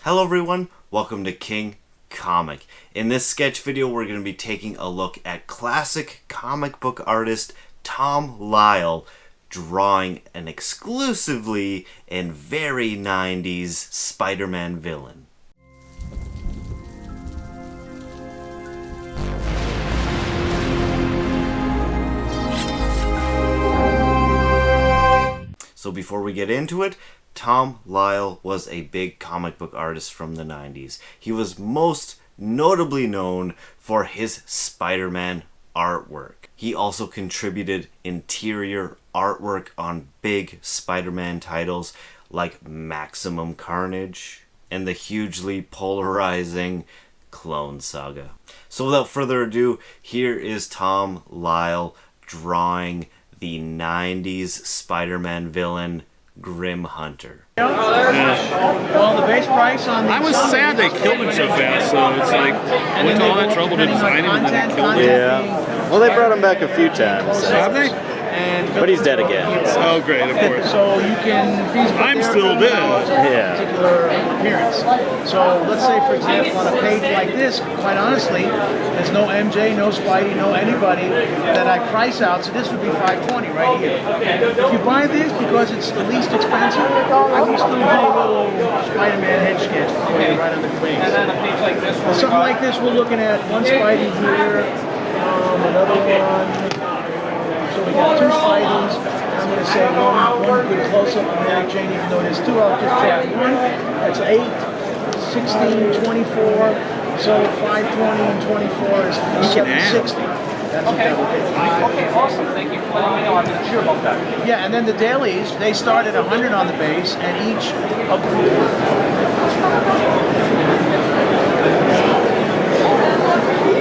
Hello everyone, welcome to King Comic. In this sketch video we're going to be taking a look at classic comic book artist Tom Lyle drawing an exclusively and very 90s Spider-Man villain. So before we get into it, Tom Lyle was a big comic book artist from the 90s. He was most notably known for his Spider-Man artwork. He also contributed interior artwork on big Spider-Man titles like Maximum Carnage and the hugely polarizing Clone Saga. So without further ado, here is Tom Lyle drawing the 90s Spider-Man villain Grim Hunter. Well, the base price on I was sad they killed him so fast, so it's like, went to all that trouble to design him and then they killed him. Yeah. Well, they brought him back a few times. So. Have they? But he's dead again. So. Oh, great, of course. So you can I'm still dead. Yeah. Particular appearance. So let's say, for example, on a page like this, quite honestly, there's no MJ, no Spidey, no anybody that I price out. So this would be $520 right here. If you buy this because it's the least expensive, I can still do a little Spider-Man head sketch for you right on the page. And then a page like this. Something like this, we're looking at one Spidey here, another one. So we got two Spideys. I'm going to say one good close-up of Mary Jane, even though there's two. I'll just check one. That's 8, 16, 24. So 520 and 24 is 760. That's what that would be. Okay, awesome. Thank you for letting me know. I'm not sure about that. Yeah, and then the dailies, they start at 100 on the base, and each of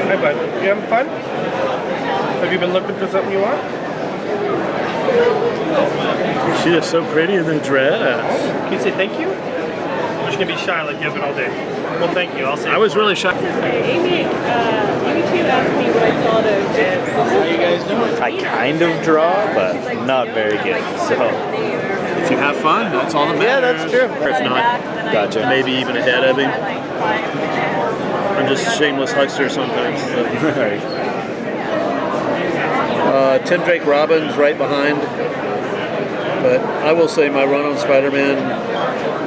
Hi, bud. You having fun? Have you been looking for something you want? She is so pretty in the dress. Can you say thank you? I'm just going to be shy like you have been all day. Well, thank you. I'll say I was really shocked. Amy too asked me what I thought of. how you guys doing? I kind of draw, but not very good. So. If you have fun, that's all that Yeah, matters. that's true. Or if not, Gotcha. maybe even ahead of him. I'm just a shameless huckster sometimes. Tim Drake Robbins right behind. But I will say my run on Spider-Man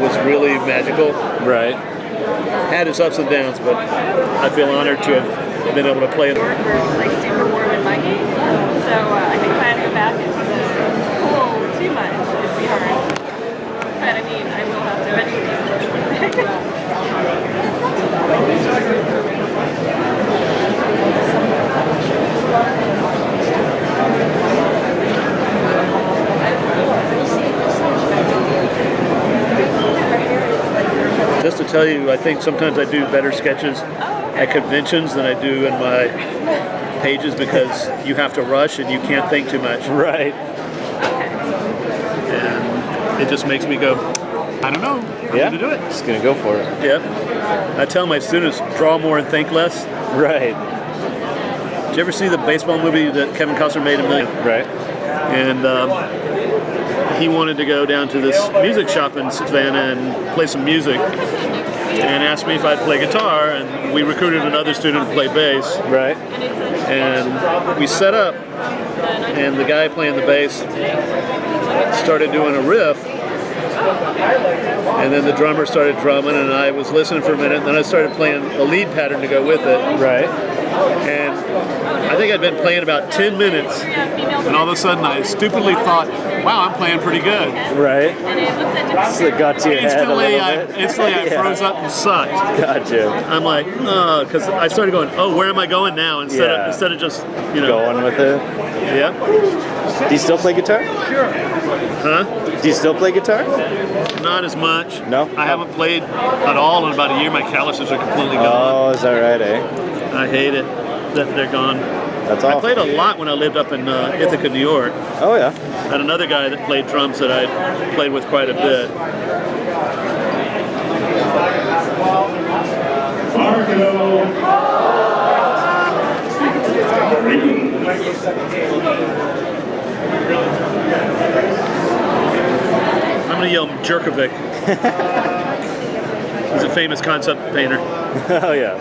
was really magical. Right. Had its ups and downs, but I feel honored to have been able to play it. Where it's like super warm and muggy, so I think if I had to go back into the pool too much, it'd be hard. But I mean, I will have to eventually. Just to tell you, I think sometimes I do better sketches at conventions than I do in my pages because you have to rush and you can't think too much. Right. And it just makes me go, I don't know, I'm going to do it. Just gonna go for it. Yep. I tell my students, draw more and think less. Right. Did you ever see the baseball movie that Kevin Costner made $1 million? Right. And he wanted to go down to this music shop in Savannah and play some music and asked me if I'd play guitar, and we recruited another student to play bass. Right. And we set up, and the guy playing the bass started doing a riff, and then the drummer started drumming, and I was listening for a minute, and then I started playing a lead pattern to go with it. Right. And I think I'd been playing about 10 minutes, and all of a sudden I stupidly thought, wow, I'm playing pretty good. Right. So it got to your head a little bit. Instantly I Yeah. froze up and sucked. Gotcha. I'm like, oh, because I started going, oh, where am I going now? Instead of just, you know. Going with it. Yeah. Do you still play guitar? Sure. Huh? Do you still play guitar? Not as much. No? I haven't played at all in about a year. My calluses are completely gone. Oh, is that right, eh? I hate it that they're gone. That's I awesome. played a lot when I lived up in Ithaca, New York. Oh, yeah. I had another guy that played drums that I played with quite a bit. I'm gonna yell Jerkovic. He's a famous concept painter. Oh yeah.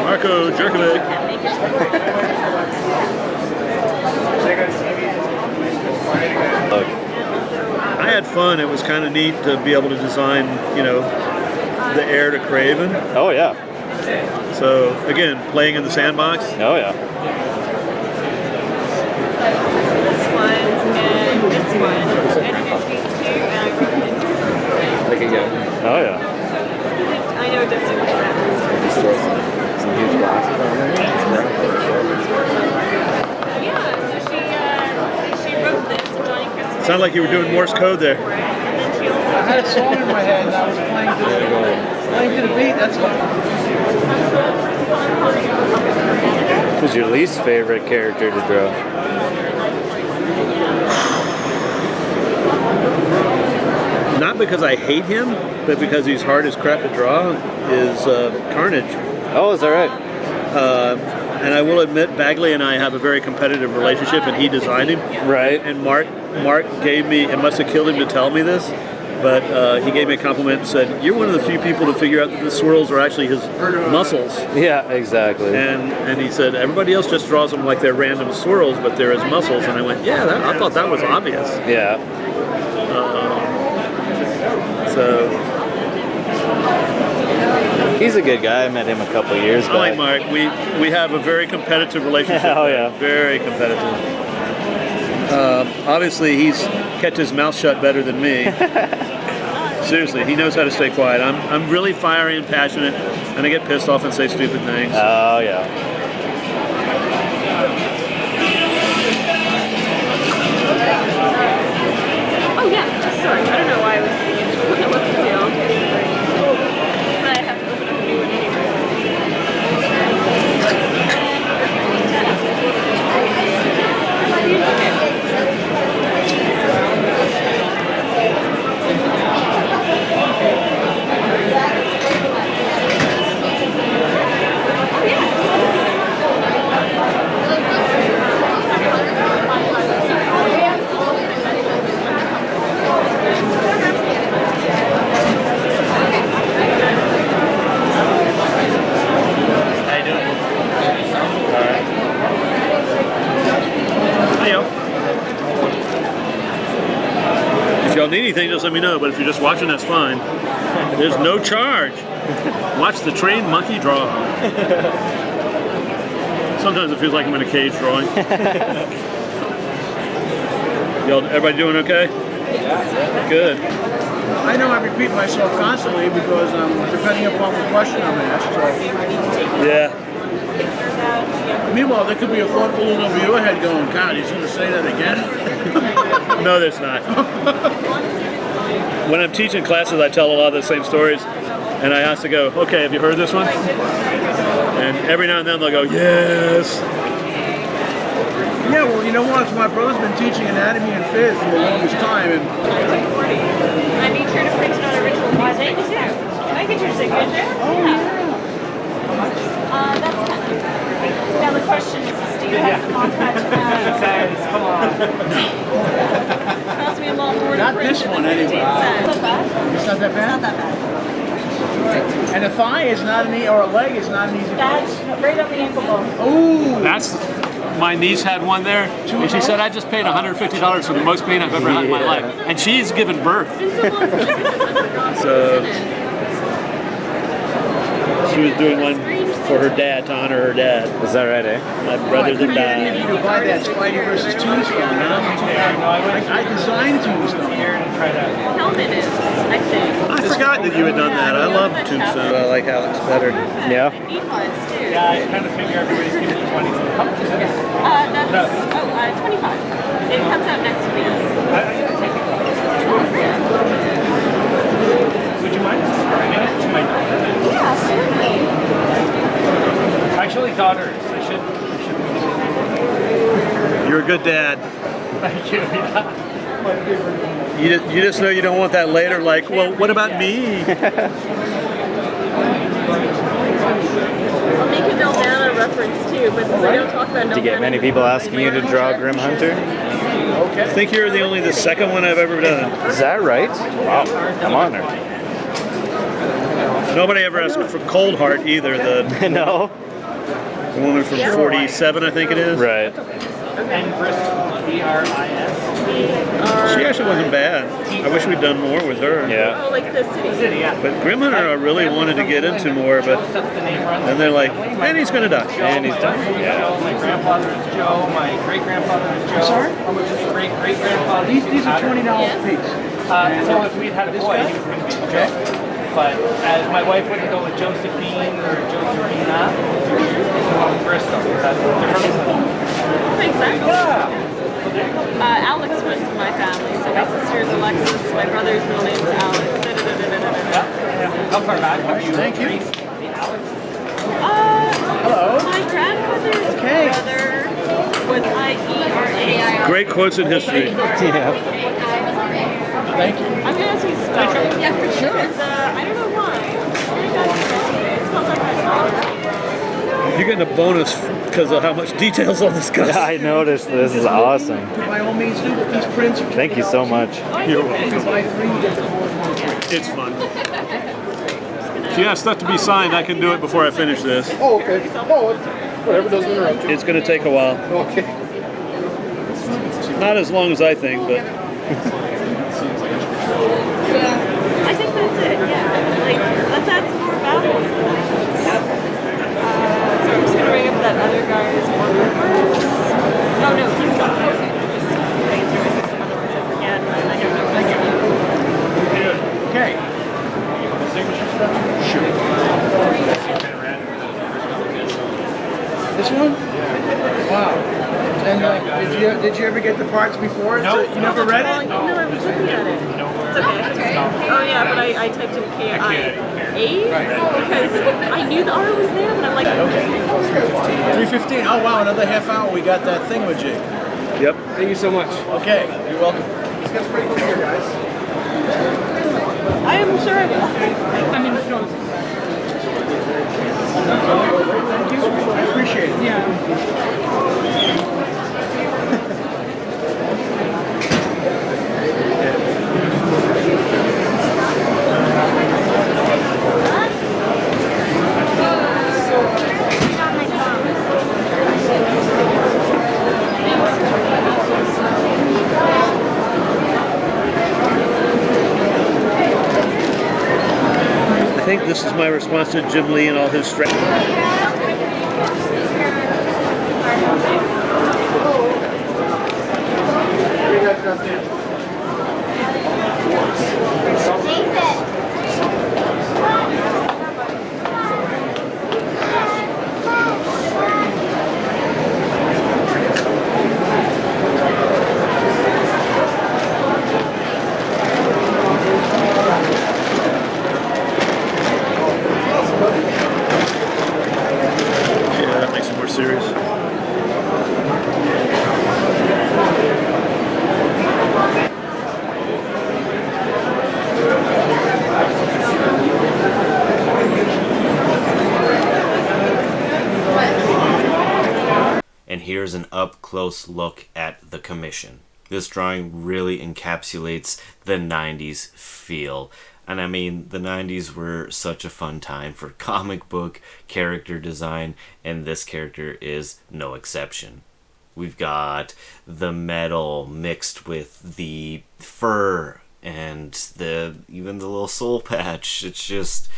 Marco Jerkovic. I had fun. It was kind of neat to be able to design, you know, the heir to Craven. Oh yeah. So again, playing in the sandbox. Oh yeah. This one and this one. And there's these two, and I wrote this. Oh yeah. I know it doesn't make sense. Some huge glasses on there. Yeah, so she wrote this, Johnny Christmas. Sounded like you were doing Morse code there. And then she also I had a song in my head and I was playing to the beat. That's all. Who's your least favorite character to draw? Not because I hate him, but because he's hard as crap to draw, is Carnage. Oh, is that right? And I will admit, Bagley and I have a very competitive relationship, and he designed him. Right. And Mark gave me, it must have killed him to tell me this, but he gave me a compliment and said, "You're one of the few people to figure out that the swirls are actually his muscles." Yeah, exactly. And he said, everybody else just draws them like they're random swirls, but they're his muscles. And I went, yeah, I thought that was obvious. Yeah. So He's a good guy. I met him a couple of years back. I like Mark. We have a very competitive relationship. Oh yeah. Very competitive. Obviously, he's kept his mouth shut better than me. Seriously, he knows how to stay quiet. I'm really fiery and passionate, and I get pissed off and say stupid things. Oh yeah. Oh yeah, sorry. I don't know why I was getting into it. It wasn't sealed. But I have to open up a new one If y'all need anything, just let me know. But if you're just watching, that's fine. There's no charge. Watch the trained monkey draw. Sometimes it feels like I'm in a cage drawing. Everybody doing okay? Good. I know I repeat myself constantly because depending upon what question I'm asked. So. Yeah. Meanwhile, there could be a thought balloon over your head going, God, he's going to say that again? No, there's not. When I'm teaching classes, I tell a lot of the same stories, and I ask to go, okay, have you heard this one? And every now and then they'll go, yes. Yeah, well, you know what? My brother's been teaching anatomy and phys for the longest time, and I made sure to print it on original music. Can I get your signature? Oh, yeah. That's kind of... Now the question is, do you have the contract? Come on. Cost me a lot more to not print this than one 15 anyway. cents. It's not that bad? Not that bad. And a thigh is not an easy, or a leg is not an easy That's right on the ankle bone. Ooh! That's... My niece had one there, and she said, I just paid $150 for the most pain I've ever had in my life. And she's given birth. So she was doing one for her dad, to honor her dad. Is that right, eh? My brother that died. You buy that Spidey versus Tombstone, huh? I designed Tombstone. Helmet is, I think. I forgot that you had done that. I love Tombstone. I like Alex better. Yeah. Need ones too. Yeah, I kind of figure everybody's getting 20. How much is that? That's 25. It comes out next week. Would you mind bringing it to my daughter? Yeah, certainly. Actually, daughters. I should. You're a good dad. Thank you. You just know you don't want that later, like, well, what about me? I'll make a Nelvana reference too, but since I don't talk about Nelvana... Do you get many people asking you to draw Grim Hunter? I think you're only the second one I've ever done. Is that right? Wow, I'm honored. Nobody ever asked for Cold Heart either. The No? woman from 47, I think it is. Right. And Bristol, B-R-I-S. She actually wasn't bad. I wish we'd done more with her. Yeah. Oh, like the city. City, yeah. But Grim Hunter I really wanted to get into more, but Joseph's the name runs. then they're like, and he's gonna die. And he's done. Yeah. My grandfather is Joe. My great-grandfather is Joe. sorry? Great-great-grandfather. These are $20 a piece. So if we'd had a boy, he was going to be Okay. Joe. But as my wife wouldn't go with Josephine or Josephina, so I'm Bristol. That's different. Makes sense. Yeah. Alex runs in my family, so my sister is Alexis, my brother's middle name is Alex. How far back have you Thank you. traced the Alex? Hello. My grandmother's Okay. brother was I-E-R-A. Great quotes in history. Yeah. Thank you. I'm gonna ask you to spell it. Yeah, for sure. I don't know why. It smells like my spider. You're getting a bonus because of how much details on this guy. I noticed this is awesome. By all means, do these prints. Thank you so much. You're welcome. If you buy 3, you get the 4th one. It's fun. If you have stuff to be signed, I can do it before I finish this. Oh, okay. Oh, whatever, doesn't interrupt you. It's going to take a while. Okay. Not as long as I think, but I think that's it, yeah. Like, let's add some more vowels. So I'm just gonna bring up that other guy's order first. Oh no, he's gone. Okay. Just bringing through my system, otherwise I forget. I don't know what I get. Okay. Sure. This one? Wow. And did you ever get the parts before? No. You never read it? No, I was looking at it. It's okay. Oh yeah, but I typed in K-I-A because I knew the R was there, but I'm like, Okay. 3:15. Oh wow, another half hour. We got that thingamajig. yep. Thank you so much. Okay, you're welcome. This gets pretty good here, guys. I am sure I will. I mean, no, Thank you. I appreciate it. yeah. I think this is my response to Jim Lee and all his strategy. Yeah, that makes it more serious. And here's an up-close look at the commission. This drawing really encapsulates the 90s feel. And I mean, the 90s were such a fun time for comic book character design, and this character is no exception. We've got the metal mixed with the fur and even the little soul patch. It's just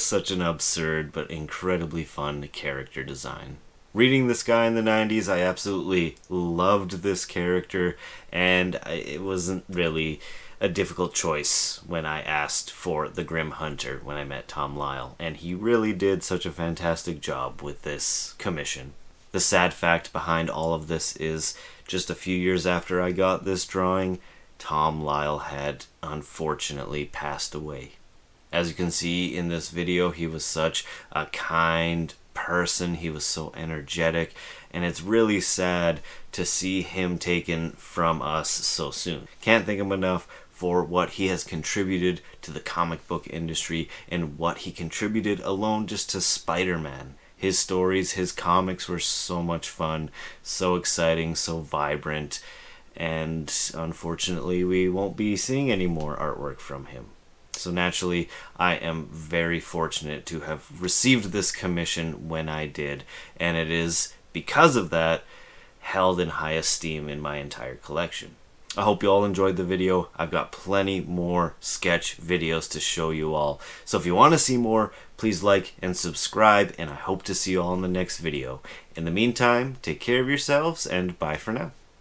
such an absurd but incredibly fun character design. Reading this guy in the 90s, I absolutely loved this character, and it wasn't really a difficult choice when I asked for the Grim Hunter when I met Tom Lyle, and he really did such a fantastic job with this commission. The sad fact behind all of this is just a few years after I got this drawing, Tom Lyle had unfortunately passed away. As you can see in this video, he was such a kind person, he was so energetic, and it's really sad to see him taken from us so soon. Can't thank him enough for what he has contributed to the comic book industry and what he contributed alone just to Spider-Man. His stories, his comics were so much fun, so exciting, so vibrant, and unfortunately we won't be seeing any more artwork from him. So naturally, I am very fortunate to have received this commission when I did, and it is, because of that, held in high esteem in my entire collection. I hope you all enjoyed the video. I've got plenty more sketch videos to show you all. So if you want to see more, please like and subscribe, and I hope to see you all in the next video. In the meantime, take care of yourselves, and bye for now.